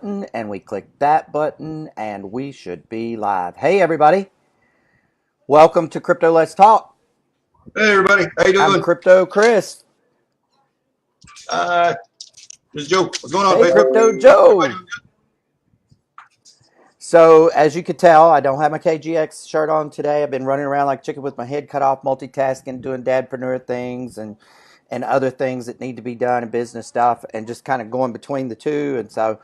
And we click that button and we should be live. Hey everybody, welcome to Crypto Let's Talk. Hey everybody, how you I'm doing? Crypto Chris. Uh, this is Joe. What's going on, Hey baby? Crypto Everybody Joe. doing So as you could tell, I don't have my KGX shirt on today. I've been running around like a chicken with my head cut off, multitasking, doing dadpreneur things and other things that need to be done and business stuff, and just kind of going between the two. And so,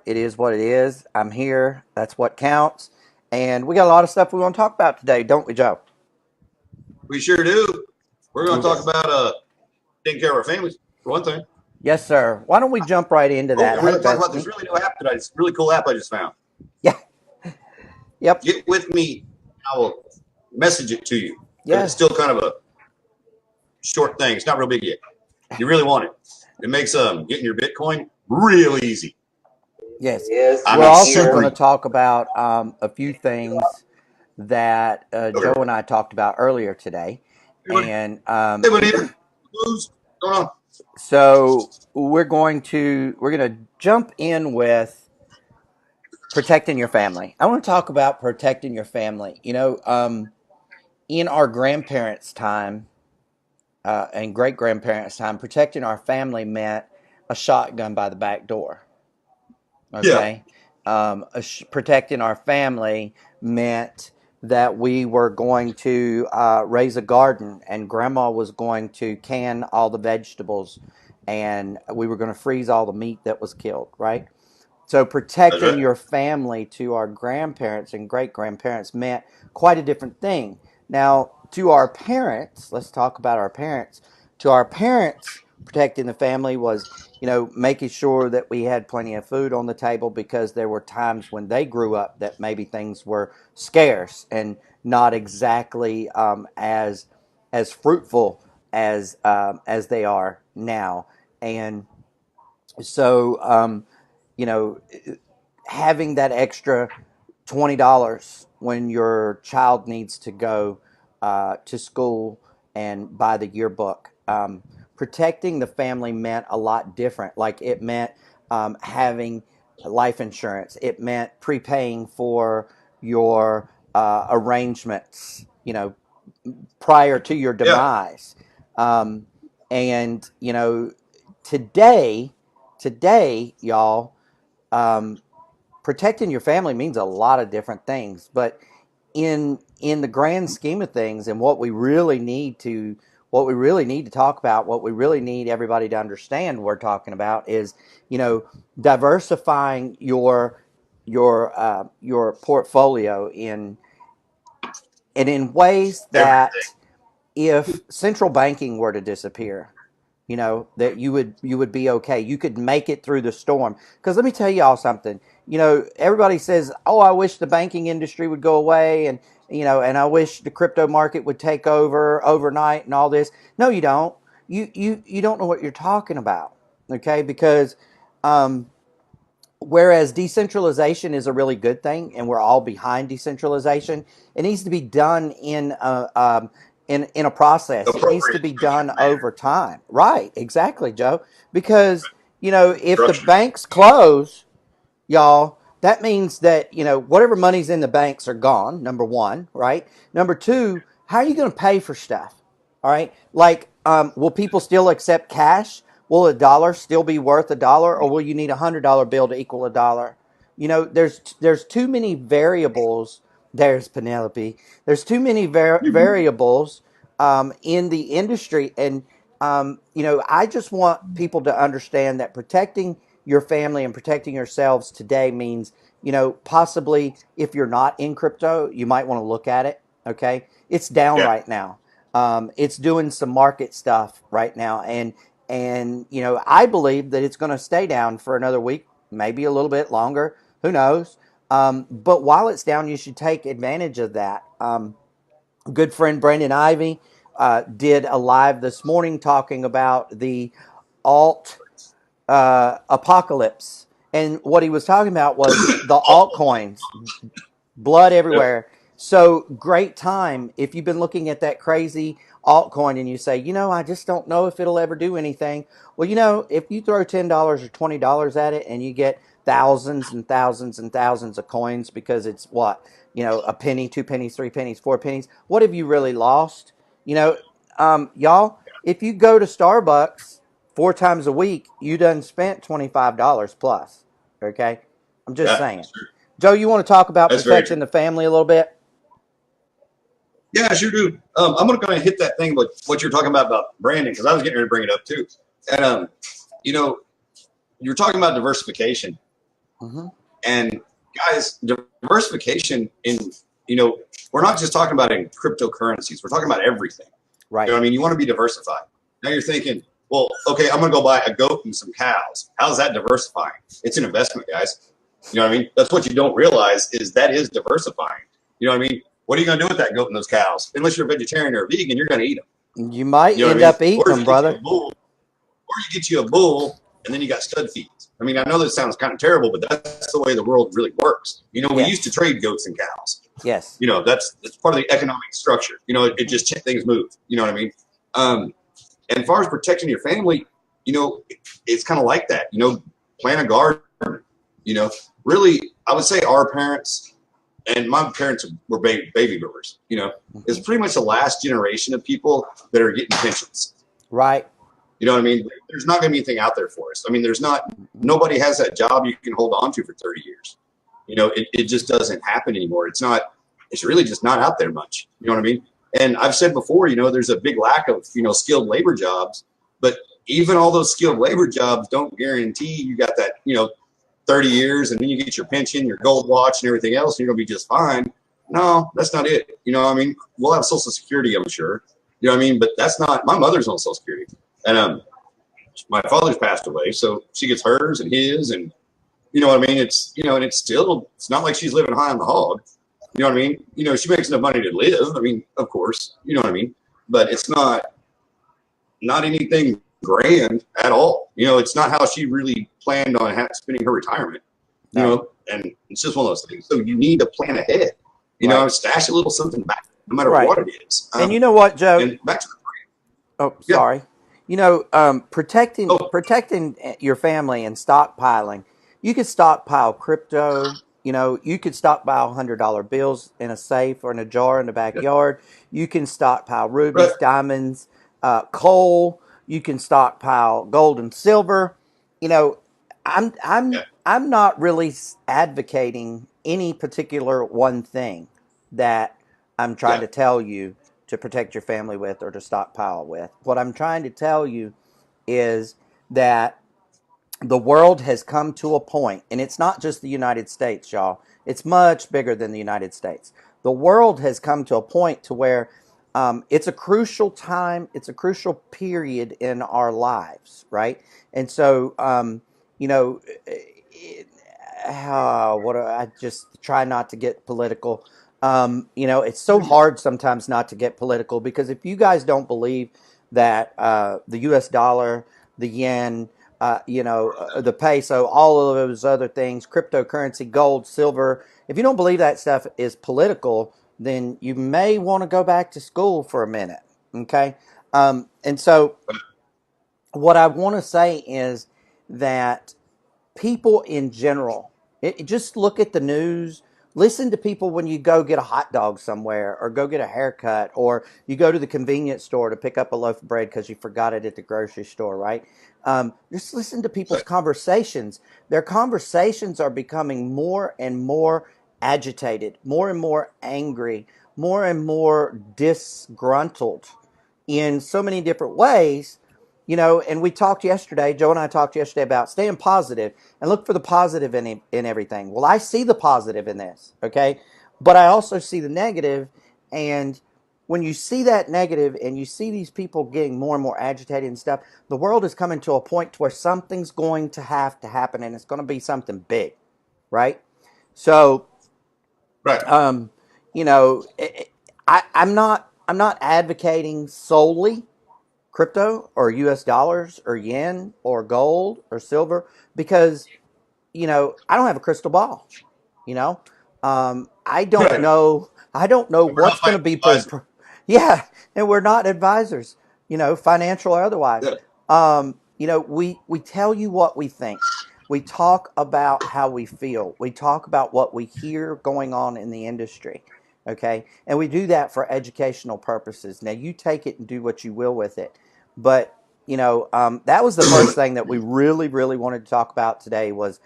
it is what it is. I'm here. That's what counts. And we got a lot of stuff we want to talk about today, don't we, Joe? We sure do. We're going to talk about taking care of our families for one thing. Yes, sir. Why don't we jump right into Oh, that? and we're Hey, going to talk about Beth. this really cool app I just found. Yeah. Yep. Get with me. I will message it to you. But Yeah. it's still kind of a short thing. It's not real big yet. You really want it. It makes getting your Bitcoin real easy. Yes. I We're mean, also going super to easy. talk about a few things that Joe and I talked about earlier today. Everybody, And everybody here? What's going on? so we're going to jump in with protecting your family. I want to talk about protecting your family. In our grandparents' time and great grandparents' time, protecting our family meant a shotgun by the back door. Yeah. Okay. Protecting our family meant that we were going to raise a garden and grandma was going to can all the vegetables and we were going to freeze all the meat that was killed, right? So That's protecting right. your family to our grandparents and great grandparents meant quite a different thing. Now, to our parents, let's talk about our parents. To our parents, protecting the family was, making sure that we had plenty of food on the table because there were times when they grew up that maybe things were scarce and not exactly as fruitful as they are now. And so, you know, having that extra $20 when your child needs to go to school and buy the yearbook. Protecting the family meant a lot different. Like it meant having life insurance. It meant prepaying for your arrangements, prior to your Yeah. demise. Um, and today, today, y'all, um, protecting your family means a lot of different things. But in the grand scheme of things, and what we really need to talk about, what we really need everybody to understand, we're talking about is diversifying your portfolio in ways Everything. that if central banking were to disappear, that you would be okay. You could make it through the storm. Because let me tell y'all something. Everybody says, "Oh, I wish the banking industry would go away," and I wish the crypto market would take over overnight and all this. No, you don't. You don't know what you're talking about. Okay, because um, whereas decentralization is a really good thing, and we're all behind decentralization, it needs to be done in a process. It needs to Appropriate be done manner. over time. Right? Exactly, Joe. Because if the Structure. banks close, y'all, that means that whatever money's in the banks are gone. Number one, right? Number two, how are you going to pay for stuff? All right, like, will people still accept cash? Will a dollar still be worth a dollar, or will you need $100 bill to equal a dollar? There's too many variables. There's Penelope. There's too many variables in the industry, and I just want people to understand that protecting your family and protecting yourselves today means, possibly if you're not in crypto, you might want to look at it. Okay, it's down Yeah. right now. It's doing some market stuff right now, and I believe that it's going to stay down for another week, maybe a little bit longer. Who knows? But while it's down, you should take advantage of that. Good friend Brandon Ivy did a live this morning talking about the alt apocalypse, and what he was talking about was the altcoins, blood Yep. everywhere. So great time if you've been looking at that crazy altcoin and you say, I just don't know if it'll ever do anything. Well, if you throw $10 or $20 at it and you get thousands and thousands and thousands of coins because it's what, a penny, 2 pennies, 3 pennies, 4 pennies. What have you really lost? You know, y'all, if you go to Starbucks 4 times a week, you done spent $25 plus. Okay, I'm just Yeah, saying. that's true. Joe, you want to talk about That's very true. protecting the family a little bit? Yeah, sure, dude. I'm gonna kind of hit that thing with what you're talking about branding because I was getting ready to bring it up too. And you know, you're talking about diversification, Mm-hmm. and guys, diversification in we're not just talking about in cryptocurrencies. We're talking about everything. You Right. know what I mean? You want to be diversified. Now you're thinking, well, okay, I'm going to go buy a goat and some cows. How's that diversifying? It's an investment, guys. You know what I mean? That's what you don't realize is that is diversifying. You know what I mean? What are you going to do with that goat and those cows? Unless you're a vegetarian or a vegan, you're going to eat them. You might You know what end I mean? up eating Or if them, you get you brother. a bull, or you get you a bull and then you got stud feeds. I mean, I know this sounds kind of terrible, but that's the way the world really works. We used to Yes. trade goats and cows. Yes. That's part of the economic structure. It just things move. You know what I mean? And as far as protecting your family, it's kind of like that. Plant a garden. You know, really, I would say our parents and my parents were baby boomers. It's Mm-hmm. pretty much the last generation of people that are getting pensions. Right. You know what I mean? There's not going to be anything out there for us. I mean, there's not. Mm-hmm. Nobody has that job you can hold on to for 30 years. It just doesn't happen anymore. It's not. It's really just not out there much. You know what I mean? And I've said before, there's a big lack of skilled labor jobs. But even all those skilled labor jobs don't guarantee you got that 30 years and then you get your pension, your gold watch, and everything else, and you're gonna be just fine. No, that's not it. I mean, we'll have Social Security, I'm sure. You know what I mean? But that's not. My mother's on Social Security, and my father's passed away, so she gets hers and his, and you know what I mean. And it's not like she's living high on the hog. You know what I mean? She makes enough money to live. I mean, of course, you know what I mean. But it's not anything grand at all. It's not how she really planned on spending her retirement. No. And it's just one of those things. So you need to plan ahead. Right. Stash a little something back, no matter Right. what it is. And you know what, Joe? And back to Oh, yeah. sorry. Protecting Oh, protecting your family and stockpiling. You could stockpile crypto. You could stockpile $100 bills in a safe or in a jar in the yeah. backyard. You can stockpile Right. rubies, diamonds, coal. You can stockpile gold and silver. You know, I'm I'm Yeah. I'm not really advocating any particular one thing that I'm trying Yeah. to tell you to protect your family with or to stockpile with. What I'm trying to tell you is that the world has come to a point, and it's not just the United States, y'all. It's much bigger than the United States. The world has come to a point to where it's a crucial time, it's a crucial period in our lives, right? And so, you know, what I just try not to get political. It's so hard sometimes not to get political because if you guys don't believe that the U.S. dollar, the yen, the peso, all of those other things, cryptocurrency, gold, silver, if you don't believe that stuff is political, then you may want to go back to school for a minute. Okay. And so what I want to say is that people in general. Just look at the news. Listen to people when you go get a hot dog somewhere or go get a haircut or you go to the convenience store to pick up a loaf of bread because you forgot it at the grocery store, right? Just listen to people's conversations. Their conversations are becoming more and more agitated, more and more angry, more and more disgruntled in so many different ways. And we talked yesterday, Joe and I talked yesterday about staying positive and look for the positive in everything. Well, I see the positive in this, okay? But I also see the negative, and when you see that negative and you see these people getting more and more agitated and stuff, the world is coming to a point where something's going to have to happen, and it's going to be something big, right? So, Right. um, you know, I'm not advocating solely crypto or US dollars or yen or gold or silver because I don't have a crystal ball. I don't Right. know I don't know And we're not what's going to financial be advisors. yeah, and we're not advisors, financial or otherwise. Yeah. We tell you what we think. We talk about how we feel. We talk about what we hear going on in the industry. Okay. And we do that for educational purposes. Now, you take it and do what you will with it. But, that was the first thing that we really, really wanted to talk about today was,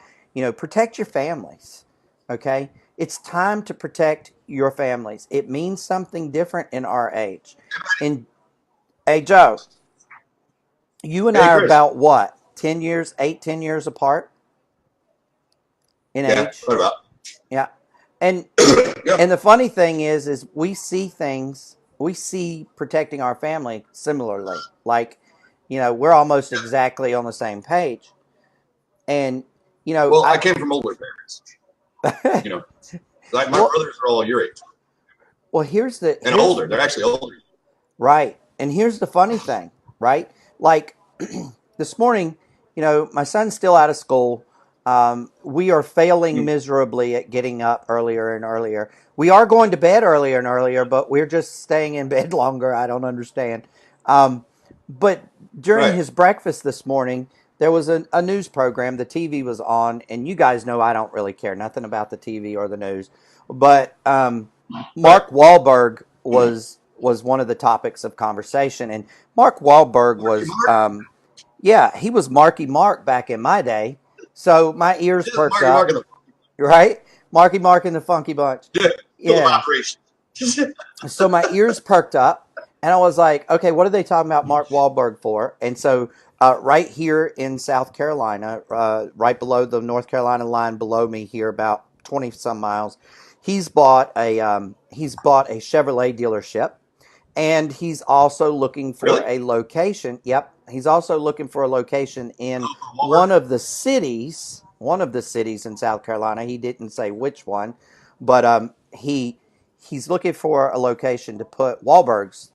protect your families. Okay. It's time to protect your families. It means something different in our age. And, hey, Joe, you and Hey, I are Chris. about what? 10 years, 8, 10 years apart in Yeah. age? What about? Yeah. And Yeah. and the funny thing is we see protecting our family similarly. Like, we're almost exactly on the same page. And, Well, I I came from older parents. You know, like my well brothers are all your age well and older. They're actually older. right. And here's the funny thing, right? Like this morning, my son's still out of school. We are failing Mm. miserably at getting up earlier and earlier. We are going to bed earlier and earlier, but we're just staying in bed longer. I don't understand. Um, but during Right. his breakfast this morning, there was a news program. The TV was on, and you guys know I don't really care nothing about the TV or the news. But Right. Mark Wahlberg was one of the topics of conversation, and Mark Wahlberg Marky was Mark. yeah, he was Marky Mark back in my day. So my ears This is perked Marky Mark up, and the right? Marky Mark and the Funky Bunch. yeah, full of Yeah. operation. So my ears perked up, and I was like, okay, what are they talking about Mark Wahlberg for? And so right here in South Carolina, right below the North Carolina line below me here, about 20 some miles, he's bought a Chevrolet dealership, and he's also looking for Really? a location. Yep, he's also looking for a location in Oh, for one Walmart? of the cities, one of the cities in South Carolina. He didn't say which one, but he's looking for a location to put Wahlberg's